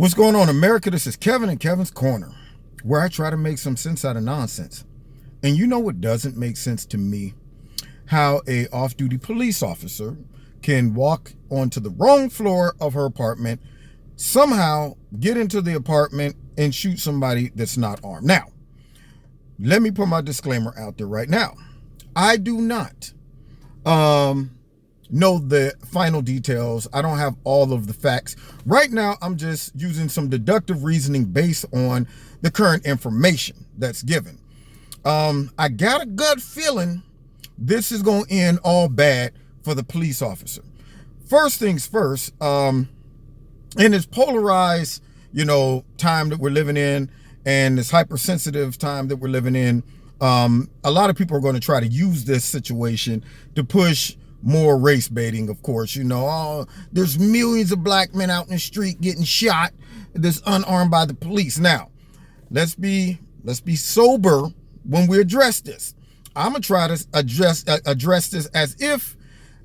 What's going on, America? This is Kevin and Kevin's Corner, where I try to make some sense out of nonsense. And you know what doesn't make sense to me? How a off-duty police officer can walk onto the wrong floor of her apartment, somehow get into the apartment and shoot somebody that's not armed. Now, let me put my disclaimer out there right now. I do not know the final details. I don't have all of the facts. Right now, I'm just using some deductive reasoning based on the current information that's given. I got a gut feeling this is going to end all bad for the police officer. First things first, in this polarized, time that we're living in and this hypersensitive time that we're living in, a lot of people are going to try to use this situation to push more race baiting, of course. There's millions of black men out in the street getting shot that's unarmed by the police. Now, let's be sober when we address this. I'm gonna try to address this as if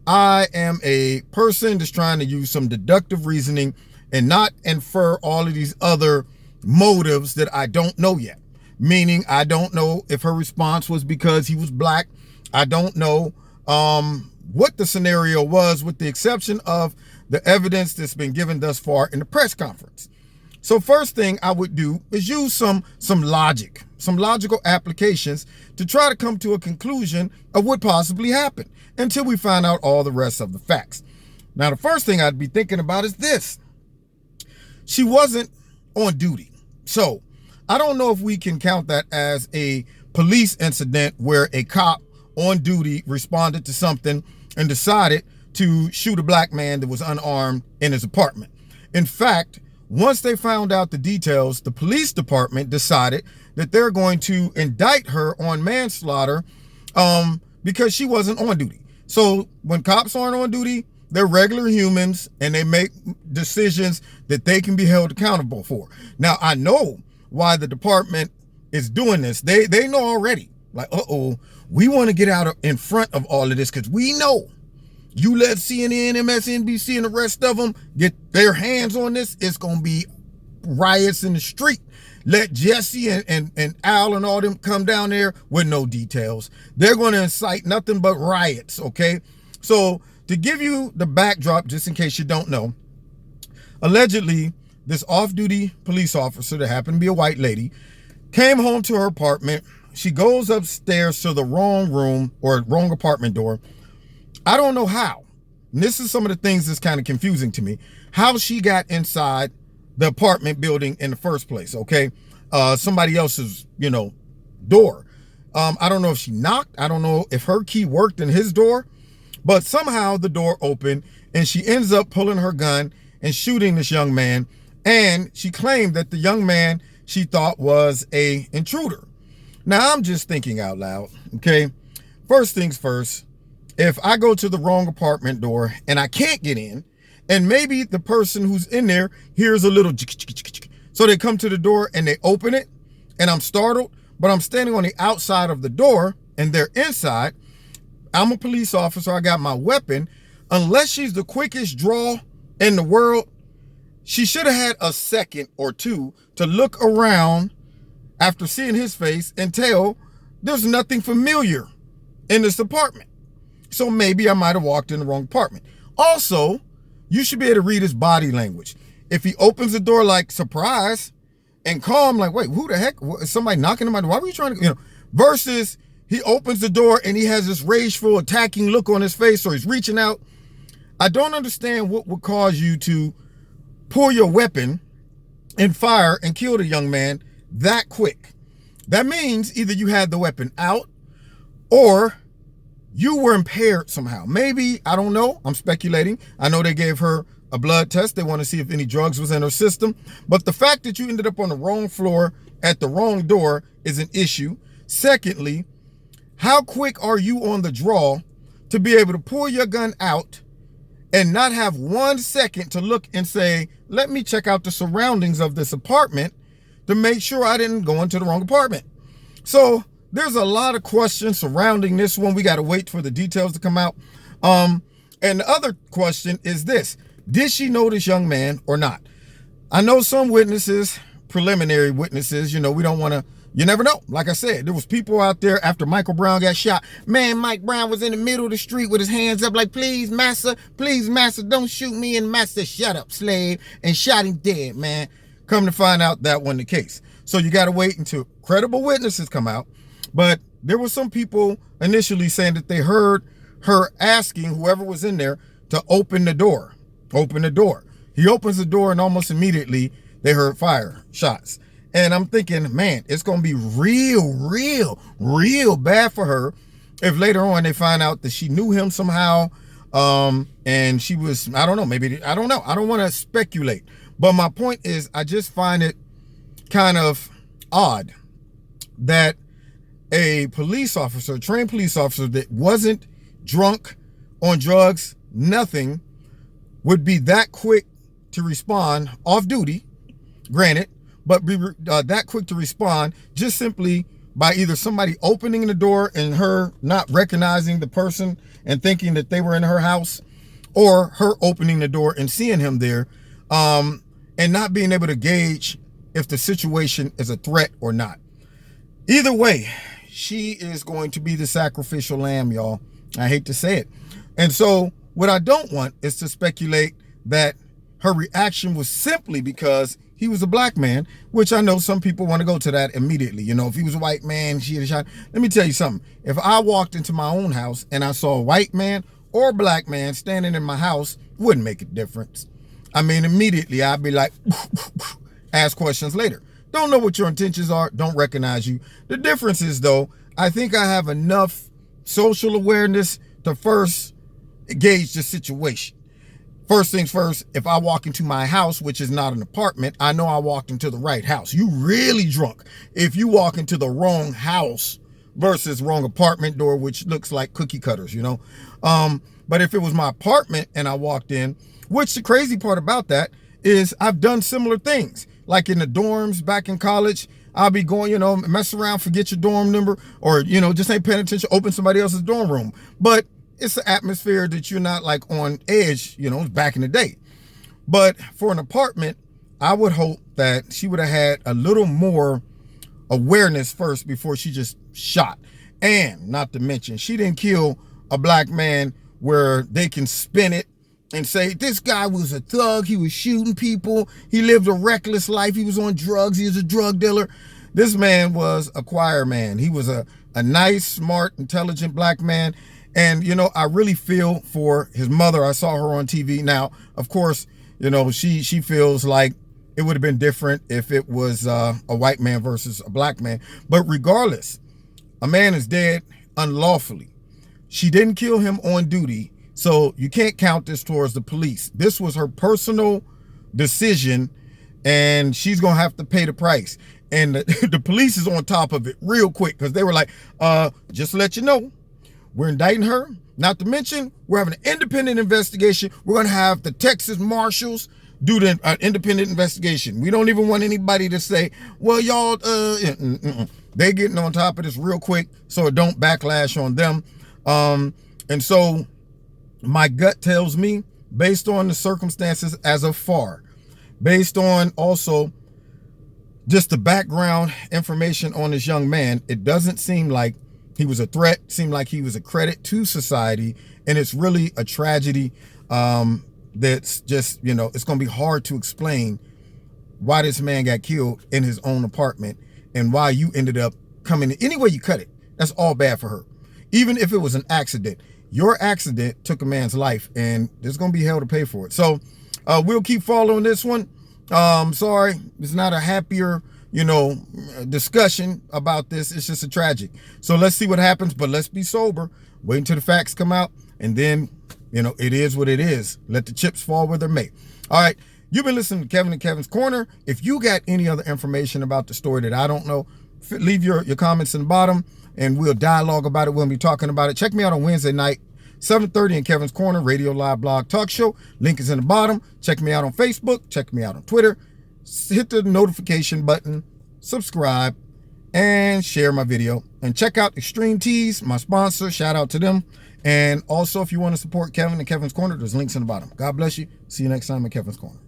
I am a person that's trying to use some deductive reasoning and not infer all of these other motives that I don't know yet. Meaning, I don't know if her response was because he was black. I don't know what the scenario was, with the exception of the evidence that's been given thus far in the press conference. So first thing I would do is use some logic, some logical applications to try to come to a conclusion of what possibly happened until we find out all the rest of the facts. Now, the first thing I'd be thinking about is this. She wasn't on duty. So I don't know if we can count that as a police incident where a cop on duty responded to something and decided to shoot a black man that was unarmed in his apartment. In fact, once they found out the details, the police department decided that they're going to indict her on manslaughter because she wasn't on duty. So when cops aren't on duty, they're regular humans and they make decisions that they can be held accountable for. Now, I know why the department is doing this. They know already. Like, we want to get out in front of all of this because we know you let CNN, MSNBC, and the rest of them get their hands on this, it's going to be riots in the street. Let Jesse and Al and all them come down there with no details. They're going to incite nothing but riots, okay? So to give you the backdrop, just in case you don't know, allegedly, this off-duty police officer that happened to be a white lady came home to her apartment. She goes upstairs to the wrong room or wrong apartment door. I don't know how. And this is some of the things that's kind of confusing to me. How she got inside the apartment building in the first place, okay? Somebody else's, door. I don't know if she knocked. I don't know if her key worked in his door. But somehow the door opened and she ends up pulling her gun and shooting this young man. And she claimed that the young man she thought was a intruder. Now, I'm just thinking out loud, okay? First things first, if I go to the wrong apartment door and I can't get in, and maybe the person who's in there hears a little, so they come to the door and they open it, and I'm startled, but I'm standing on the outside of the door and they're inside. I'm a police officer, I got my weapon. Unless she's the quickest draw in the world, she should have had a second or two to look around after seeing his face and tell there's nothing familiar in this apartment. So maybe I might have walked in the wrong apartment. Also, you should be able to read his body language. If he opens the door like surprise and calm, like, wait, who the heck? Is somebody knocking on my door? Why were you trying to, versus he opens the door and he has this rageful, attacking look on his face, or he's reaching out. I don't understand what would cause you to pull your weapon and fire and kill the young man that quick. That means either you had the weapon out or you were impaired somehow. Maybe, I don't know, I'm speculating. I know they gave her a blood test. They want to see if any drugs was in her system. But the fact that you ended up on the wrong floor at the wrong door is an issue. Secondly, how quick are you on the draw to be able to pull your gun out and not have 1 second to look and say, let me check out the surroundings of this apartment to make sure I didn't go into the wrong apartment? So there's a lot of questions surrounding this one. We got to wait for the details to come out. And the other question is this: did she know this young man or not? I know some witnesses, preliminary witnesses, we don't want to, you never know. Like I said, there was people out there after Michael Brown got shot. Man, Mike Brown was in the middle of the street with his hands up like, please, master, don't shoot me. And master, shut up, slave, and shot him dead, man. Come to find out that wasn't the case. So you got to wait until credible witnesses come out. But there were some people initially saying that they heard her asking whoever was in there to open the door. Open the door. He opens the door and almost immediately they heard fire shots. And I'm thinking, man, it's going to be real bad for her if later on they find out that she knew him somehow. And she was, I don't know, maybe, I don't know. I don't want to speculate. But my point is, I just find it kind of odd that a police officer, a trained police officer that wasn't drunk, on drugs, nothing, would be that quick to respond off duty, granted, but be that quick to respond just simply by either somebody opening the door and her not recognizing the person and thinking that they were in her house, or her opening the door and seeing him there, and not being able to gauge if the situation is a threat or not. Either way, she is going to be the sacrificial lamb, y'all. I hate to say it. And so what I don't want is to speculate that her reaction was simply because he was a black man, which I know some people want to go to that immediately. If he was a white man, she had shot. Let me tell you something. If I walked into my own house and I saw a white man or a black man standing in my house, wouldn't make a difference. I mean, immediately I'd be like, ask questions later. Don't know what your intentions are. Don't recognize you. The difference is, though, I think I have enough social awareness to first gauge the situation. First things first, if I walk into my house, which is not an apartment, I know I walked into the right house. You really drunk if you walk into the wrong house versus wrong apartment door, which looks like cookie cutters, But if it was my apartment and I walked in, which the crazy part about that is I've done similar things. Like in the dorms back in college, I'll be going, mess around, forget your dorm number, or, just ain't paying attention, open somebody else's dorm room. But it's an atmosphere that you're not like on edge, it's back in the day. But for an apartment, I would hope that she would have had a little more awareness first before she just shot. And not to mention, she didn't kill a black man where they can spin it and say, this guy was a thug, he was shooting people, he lived a reckless life, he was on drugs, he was a drug dealer. This man was a choir man. He was a nice, smart, intelligent black man. And, I really feel for his mother. I saw her on TV. Now, of course, she feels like it would have been different if it was a white man versus a black man. But regardless, a man is dead unlawfully. She didn't kill him on duty. So you can't count this towards the police. This was her personal decision, and she's going to have to pay the price. And the police is on top of it real quick because they were like, just to let you know, we're indicting her. Not to mention, we're having an independent investigation. We're going to have the Texas Marshals do the independent investigation. We don't even want anybody to say, well, y'all, they getting on top of this real quick so it don't backlash on them. And so my gut tells me, based on the circumstances as of far, based on also just the background information on this young man, it doesn't seem like he was a threat. It seemed like he was a credit to society. And it's really a tragedy that's just, it's going to be hard to explain why this man got killed in his own apartment and why you ended up coming in. Any way you cut it, that's all bad for her. Even if it was an accident, your accident took a man's life and there's going to be hell to pay for it. So we'll keep following this one. Sorry, it's not a happier, discussion about this. It's just a tragic. So let's see what happens, but let's be sober. Wait until the facts come out, and then, it is what it is. Let the chips fall where they may. All right. You've been listening to Kevin and Kevin's Corner. If you got any other information about the story that I don't know, leave your comments in the bottom, and we'll dialogue about it. We'll be talking about it. Check me out on Wednesday night, 7:30 in Kevin's Corner, radio, live, blog, talk show. Link is in the bottom. Check me out on Facebook. Check me out on Twitter. Hit the notification button, subscribe, and share my video. And check out Extreme Teas, my sponsor. Shout out to them. And also, if you want to support Kevin and Kevin's Corner, there's links in the bottom. God bless you. See you next time in Kevin's Corner.